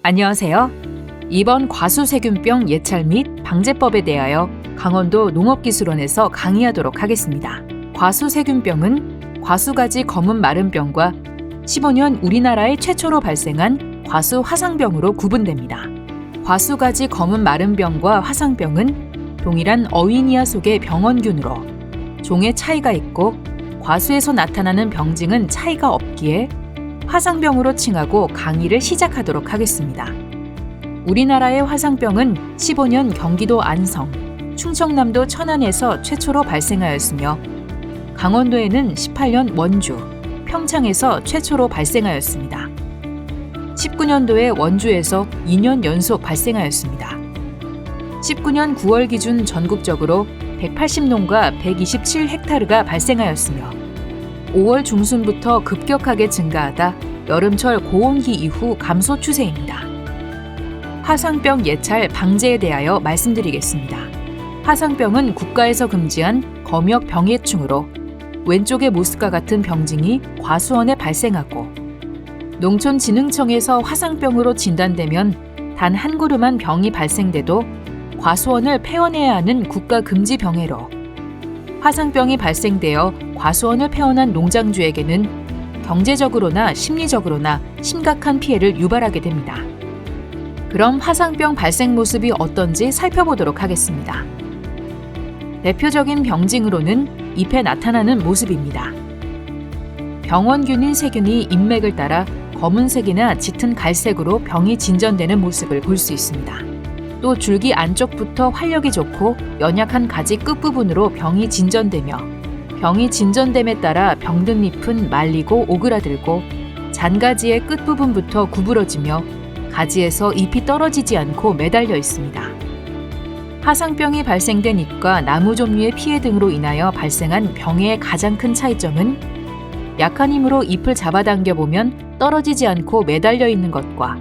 안녕하세요. 이번 과수세균병 예찰 및 방제법에 대하여 강원도 농업기술원에서 강의하도록 하겠습니다. 과수세균병은 과수가지 검은 마른병과 15년 우리나라에 최초로 발생한 과수화상병으로 구분됩니다. 과수가지 검은 마른병과 화상병은 동일한 어위니아 속의 병원균으로 종의 차이가 있고 과수에서 나타나는 병증은 차이가 없기에 화상병으로 칭하고 강의를 시작하도록 하겠습니다. 우리나라의 화상병은 15년 경기도 안성, 충청남도 천안에서 최초로 발생하였으며 강원도에는 18년 원주, 평창에서 최초로 발생하였습니다. 19년도에 원주에서 2년 연속 발생하였습니다. 19년 9월 기준 전국적으로 180농가 127헥타르가 발생하였으며 5월 중순부터 급격하게 증가하다 여름철 고온기 이후 감소 추세입니다. 화상병 예찰 방제에 대하여 말씀드리겠습니다. 화상병은 국가에서 금지한 검역 병해충으로 왼쪽의 모습과 같은 병증이 과수원에 발생하고 농촌진흥청에서 화상병으로 진단되면 단 한 그루만 병이 발생돼도 과수원을 폐원해야 하는 국가금지병해로 화상병이 발생되어 과수원을 폐원한 농장주에게는 경제적으로나 심리적으로나 심각한 피해를 유발하게 됩니다. 그럼 화상병 발생 모습이 어떤지 살펴보도록 하겠습니다. 대표적인 병징으로는 잎에 나타나는 모습입니다. 병원균인 세균이 잎맥을 따라 검은색이나 짙은 갈색으로 병이 진전되는 모습을 볼 수 있습니다. 또 줄기 안쪽부터 활력이 좋고 연약한 가지 끝부분으로 병이 진전되며 병이 진전됨에 따라 병든 잎은 말리고 오그라들고 잔가지의 끝부분부터 구부러지며 가지에서 잎이 떨어지지 않고 매달려 있습니다. 화상병이 발생된 잎과 나무 종류의 피해 등으로 인하여 발생한 병의 가장 큰 차이점은 약한 힘으로 잎을 잡아당겨 보면 떨어지지 않고 매달려 있는 것과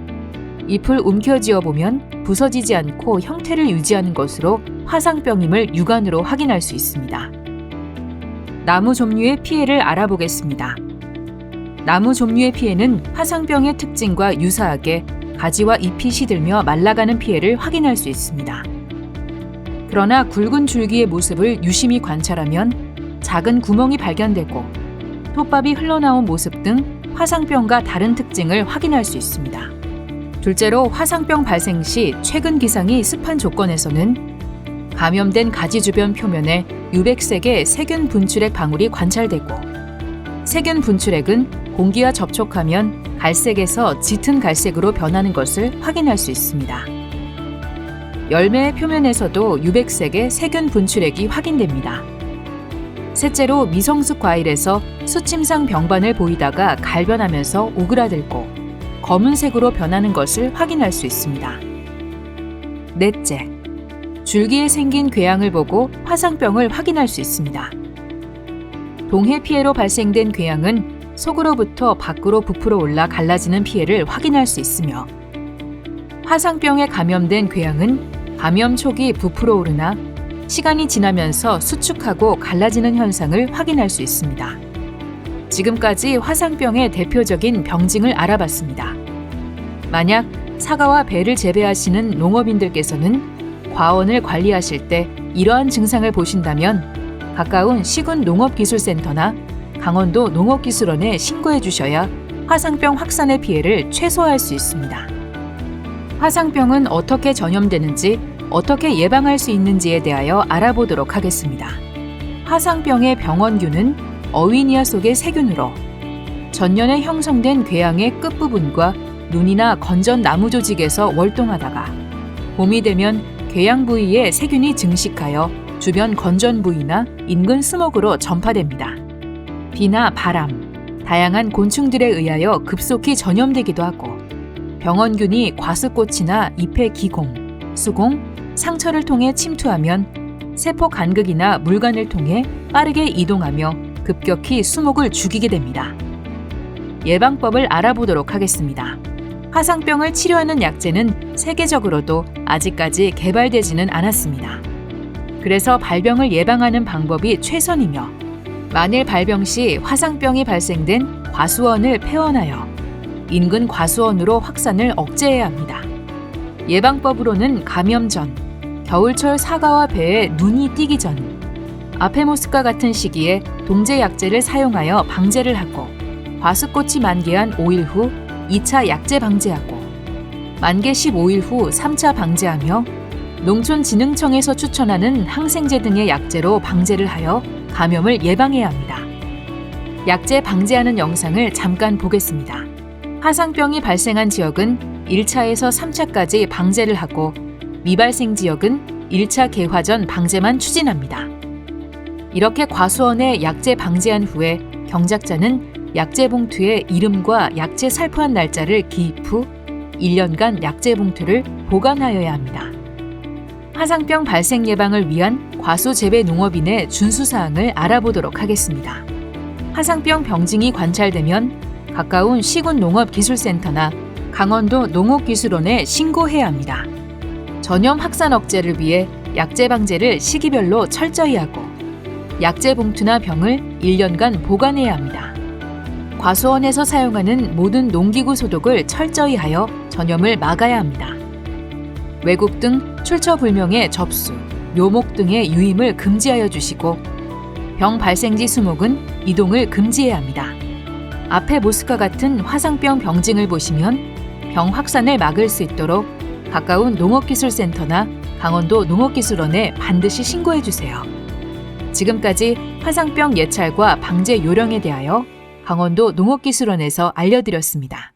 잎을 움켜쥐어 보면 부서지지 않고 형태를 유지하는 것으로 화상병임을 육안으로 확인할 수 있습니다. 나무 종류의 피해를 알아보겠습니다. 나무 종류의 피해는 화상병의 특징과 유사하게 가지와 잎이 시들며 말라가는 피해를 확인할 수 있습니다. 그러나 굵은 줄기의 모습을 유심히 관찰하면 작은 구멍이 발견되고 톱밥이 흘러나온 모습 등 화상병과 다른 특징을 확인할 수 있습니다. 둘째로 화상병 발생 시 최근 기상이 습한 조건에서는 감염된 가지 주변 표면에 유백색의 세균 분출액 방울이 관찰되고 세균 분출액은 공기와 접촉하면 갈색에서 짙은 갈색으로 변하는 것을 확인할 수 있습니다. 열매의 표면에서도 유백색의 세균 분출액이 확인됩니다. 셋째로 미성숙 과일에서 수침상 병반을 보이다가 갈변하면서 오그라들고 검은색으로 변하는 것을 확인할 수 있습니다. 넷째, 줄기에 생긴 궤양을 보고 화상병을 확인할 수 있습니다. 동해 피해로 발생된 궤양은 속으로부터 밖으로 부풀어 올라 갈라지는 피해를 확인할 수 있으며 화상병에 감염된 궤양은 감염 초기 부풀어 오르나 시간이 지나면서 수축하고 갈라지는 현상을 확인할 수 있습니다. 지금까지 화상병의 대표적인 병증을 알아봤습니다. 만약 사과와 배를 재배하시는 농업인들께서는 과원을 관리하실 때 이러한 증상을 보신다면 가까운 시군 농업기술센터나 강원도 농업기술원에 신고해 주셔야 화상병 확산의 피해를 최소화할 수 있습니다. 화상병은 어떻게 전염되는지, 어떻게 예방할 수 있는지에 대하여 알아보도록 하겠습니다. 화상병의 병원균은 어위니아 속의 세균으로 전년에 형성된 궤양의 끝부분과 눈이나 건전 나무 조직에서 월동하다가 봄이 되면 궤양 부위에 세균이 증식하여 주변 건전 부위나 인근 수목으로 전파됩니다. 비나 바람, 다양한 곤충들에 의하여 급속히 전염되기도 하고 병원균이 과수꽃이나 잎의 기공, 수공, 상처를 통해 침투하면 세포 간극이나 물관을 통해 빠르게 이동하며 급격히 수목을 죽이게 됩니다. 예방법을 알아보도록 하겠습니다. 화상병을 치료하는 약제는 세계적으로도 아직까지 개발되지는 않았습니다. 그래서 발병을 예방하는 방법이 최선이며 만일 발병 시 화상병이 발생된 과수원을 폐원하여 인근 과수원으로 확산을 억제해야 합니다. 예방법으로는 감염 전, 겨울철 사과와 배에 눈이 띄기 전, 아페모스과 같은 시기에 동제 약제를 사용하여 방제를 하고, 과수꽃이 만개한 5일 후 2차 약제 방제하고, 만개 15일 후 3차 방제하며 농촌진흥청에서 추천하는 항생제 등의 약제로 방제를 하여 감염을 예방해야 합니다. 약제 방제하는 영상을 잠깐 보겠습니다. 화상병이 발생한 지역은 1차에서 3차까지 방제를 하고 미발생 지역은 1차 개화 전 방제만 추진합니다. 이렇게 과수원에 약제 방제한 후에 경작자는 약제 봉투에 이름과 약제 살포한 날짜를 기입 후 1년간 약제 봉투를 보관하여야 합니다. 화상병 발생 예방을 위한 과수 재배 농업인의 준수사항을 알아보도록 하겠습니다. 화상병 병증이 관찰되면 가까운 시군 농업기술센터나 강원도 농업기술원에 신고해야 합니다. 전염 확산 억제를 위해 약제 방제를 시기별로 철저히 하고 약제 봉투나 병을 1년간 보관해야 합니다. 과수원에서 사용하는 모든 농기구 소독을 철저히 하여 전염을 막아야 합니다. 외국 등 출처 불명의 접수, 묘목 등의 유임을 금지하여 주시고 병 발생지 수목은 이동을 금지해야 합니다. 아페모스과 같은 화상병 병증을 보시면 병 확산을 막을 수 있도록 가까운 농업기술센터나 강원도 농업기술원에 반드시 신고해 주세요. 지금까지 화상병 예찰과 방제 요령에 대하여 강원도 농업기술원에서 알려드렸습니다.